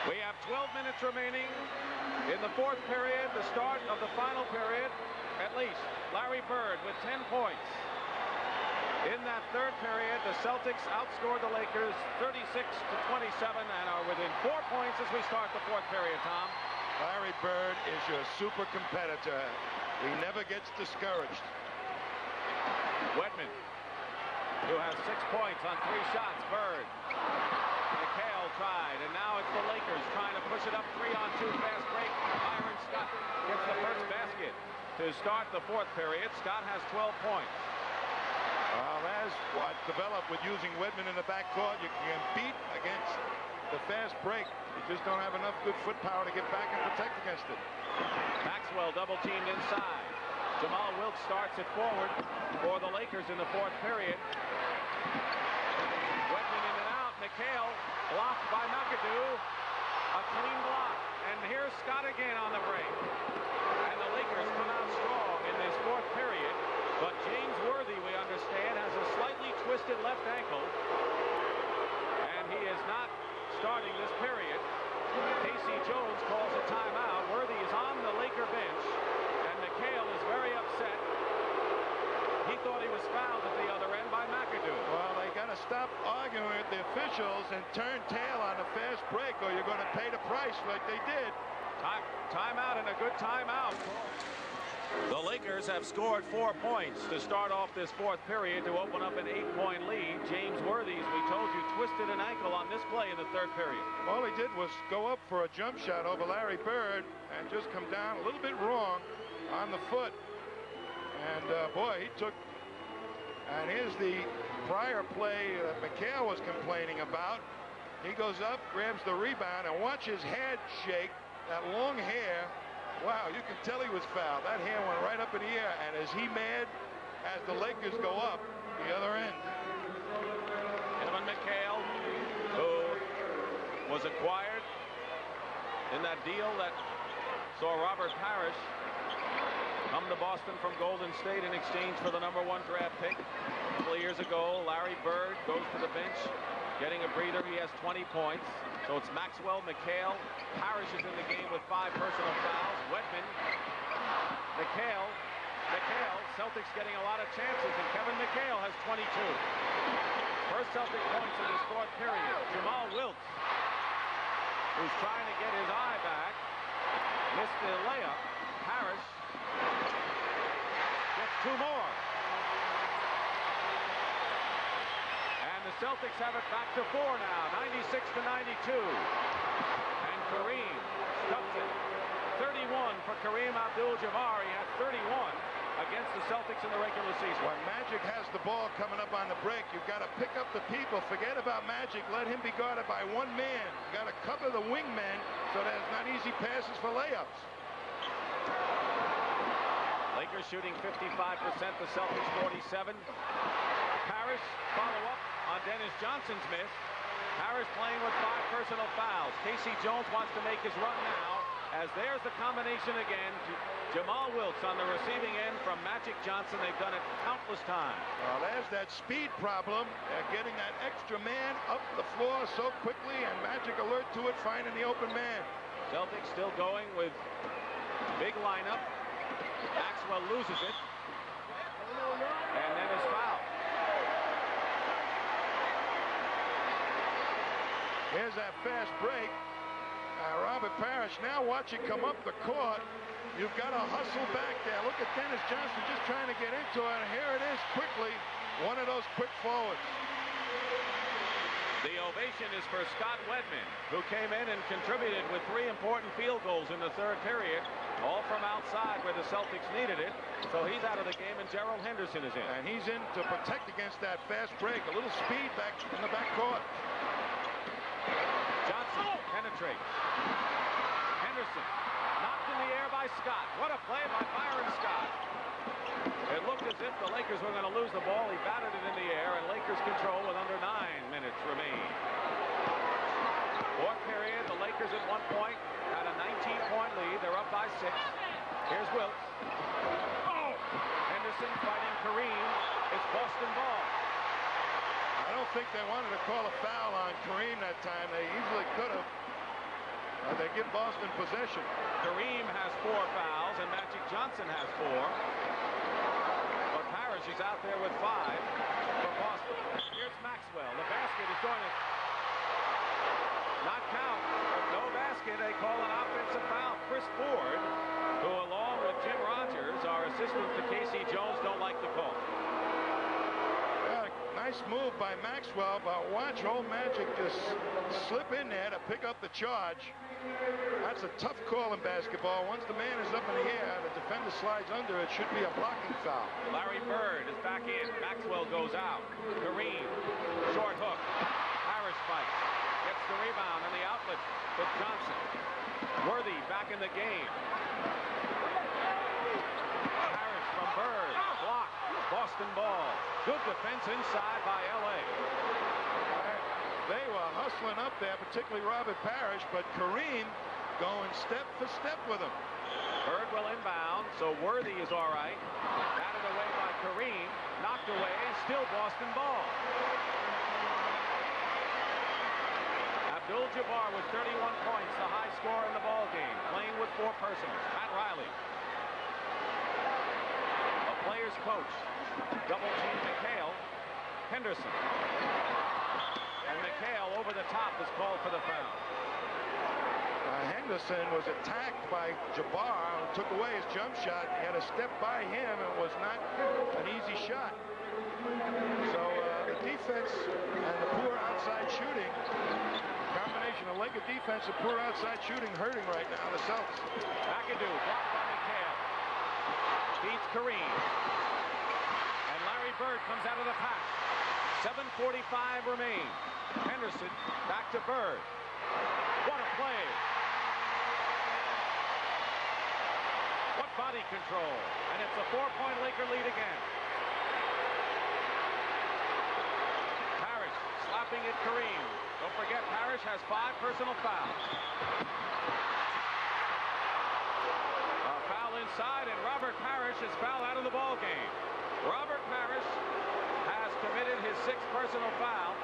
We have 12 minutes remaining in the fourth period, the start of the final period, at least. Larry Bird with 10 points. In that third period, the Celtics outscored the Lakers 36-27 and are within 4 points as we start the fourth period, Tom. Larry Bird is your super competitor. He never gets discouraged. Wedman, who has 6 points on 3 shots. Bird. McHale tried, and now it's the Lakers trying to push it up 3-on-2 fast break. Byron Scott gets the first basket to start the fourth period. Scott has 12 points. That's what developed with using Wedman in the backcourt. You can beat against the fast break. You just don't have enough good foot power to get back and protect against it. Maxwell double teamed inside. Jamal Wilkes starts it forward for the Lakers in the fourth period. Wedman in and out. McHale blocked by McAdoo. A clean block. And here's Scott again on the break. And the Lakers come out strong in this fourth period. But James Worthy, we understand, has a slightly twisted left ankle. And he is not starting this period. Casey Jones calls a timeout. Worthy is on the Laker bench. And McHale is very upset. He thought he was fouled at the other end by McAdoo. Well, they got to stop arguing with the officials and turn tail on the fast break, or you're going to pay the price like they did. Timeout, and a good timeout. The Lakers have scored 4 points to start off this fourth period to open up an 8-point lead. James Worthy, as we told you, twisted an ankle on this play in the third period. All he did was go up for a jump shot over Larry Bird and just come down a little bit wrong on the foot. And boy, he took, and here's the prior play that McHale was complaining about. He goes up, grabs the rebound, and watch his head shake, that long hair. Wow, you can tell he was fouled. That hair went right up in the air, and is he mad as the Lakers go up the other end? Evan McHale, who was acquired in that deal that saw Robert Parrish come to Boston from Golden State in exchange for the #1 draft pick. A couple of years ago, Larry Bird goes to the bench, getting a breather. He has 20 points. So it's Maxwell, McHale. Parrish is in the game with 5 personal fouls. Wedman, McHale. Celtics getting a lot of chances, and Kevin McHale has 22. First Celtic points in this fourth period. Jamal Wilkes, who's trying to get his eye back, missed the layup. Parrish gets 2 more. And the Celtics have it back to 4 now, 96-92. And Kareem stuffs it. 31 for Kareem Abdul-Jabbar. He had 31 against the Celtics in the regular season. When Magic has the ball coming up on the break, you've got to pick up the people. Forget about Magic. Let him be guarded by 1 man. You got to cover the wingmen so there's not easy passes for layups. Lakers shooting 55%, the Celtics 47. Parrish follow-up on Dennis Johnson's miss. Parrish playing with 5 personal fouls. Casey Jones wants to make his run now, as there's the combination again. Jamal Wilkes on the receiving end from Magic Johnson. They've done it countless times. Well, there's that speed problem. They're getting that extra man up the floor so quickly, and Magic alert to it, finding the open man. Celtics still going with big lineup. Maxwell loses it, and then is fouled. Here's that fast break. Robert Parrish now watch it come up the court. You've got to hustle back there. Look at Dennis Johnson just trying to get into it. And here it is quickly. One of those quick forwards. The ovation is for Scott Wedman, who came in and contributed with 3 important field goals in the third period, all from outside where the Celtics needed it. So he's out of the game, and Gerald Henderson is in. And he's in to protect against that fast break. A little speed back in the back court. Johnson penetrates. Henderson knocked in the air by Scott. What a play by Byron Scott. It looked as if the Lakers were going to lose the ball. He batted it in the air, and Lakers control with under 9 minutes remain. Fourth period, the Lakers at 1 point had a 19-point lead. They're up by 6. Here's Wilkes. Henderson fighting Kareem. It's Boston ball. I don't think they wanted to call a foul on Kareem that time. They easily could have. They give Boston possession. Kareem has 4 fouls, and Magic Johnson has 4. But Parrish is out there with 5 for Boston. Here's Maxwell. The basket is going to not count. No basket. They call an offensive foul. Chris Ford, who along with Jim Rogers, our assistant to Casey Jones, don't like the call. Nice move by Maxwell, but watch old Magic just slip in there to pick up the charge. That's a tough call in basketball. Once the man is up in the air, the defender slides under, it should be a blocking foul. Larry Bird is back in. Maxwell goes out. Kareem, short hook. Parrish fights. Gets the rebound and the outlet with Johnson. Worthy back in the game. Parrish from Bird. Blocked. Boston ball. Good defense inside by L.A. They were hustling up there, particularly Robert Parrish, but Kareem going step for step with him. Bird will inbound, so Worthy is all right. Batted away by Kareem. Knocked away. Still Boston ball. Abdul-Jabbar with 31 points, the high score in the ball game, playing with 4 personals. Pat Riley, a player's coach, double team McHale, Henderson, and McHale over the top is called for the foul. Henderson was attacked by Jabbar, who took away his jump shot. He had a step by him, and it was not an easy shot. So the defense and the poor outside shooting, combination of Laker defense and poor outside shooting hurting right now the Celtics. McAdoo blocked by McHale. Beats Kareem. And Larry Bird comes out of the pack. 7:45 remain. Henderson back to Bird. What a play. What body control. And it's a 4-point Laker lead again. Parrish slapping at Kareem. Don't forget, Parrish has 5 personal fouls. A foul inside, and Robert Parrish is fouled out of the ball game. Robert Parrish has committed his 6th personal foul.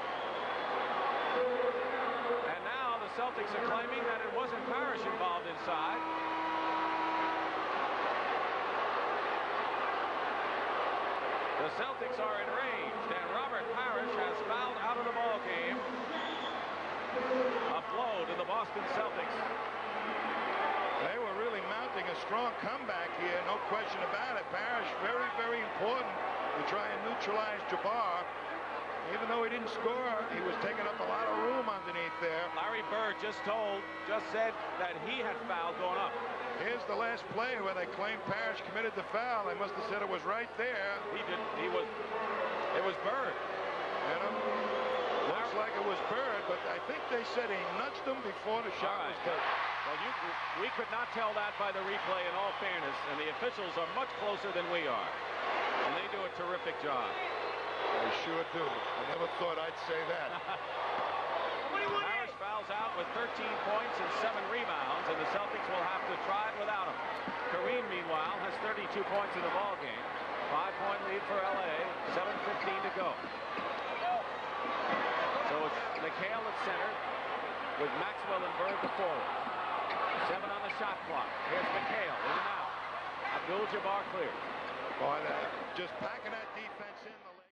And now the Celtics are claiming that it wasn't Parrish involved inside. The Celtics are enraged, and Robert Parrish has fouled out of the ball game. A blow to the Boston Celtics. They were really mounting a strong comeback here, no question about it. Parrish very, very important to try and neutralize Jabbar. Even though he didn't score, he was taking up a lot of room underneath there. Larry Bird just said that he had fouled going up. Here's the last play where they claimed Parrish committed the foul. They must have said it was right there. He didn't. It was Bird. You know, looks like it was Bird, but I think they said he nudged him before the shot was taken. Well, we could not tell that by the replay, in all fairness, and the officials are much closer than we are, and they do a terrific job. They sure do. I never thought I'd say that. Parrish fouls out with 13 points and 7 rebounds, and the Celtics will have to try it without him. Kareem, meanwhile, has 32 points in the ball game. 5-point lead for L.A. 7:15 to go. So it's McHale at center with Maxwell and Bird the forward. 7 on the shot clock. Here's McHale in and out. Abdul-Jabbar clear. Boy, just packing that defense in.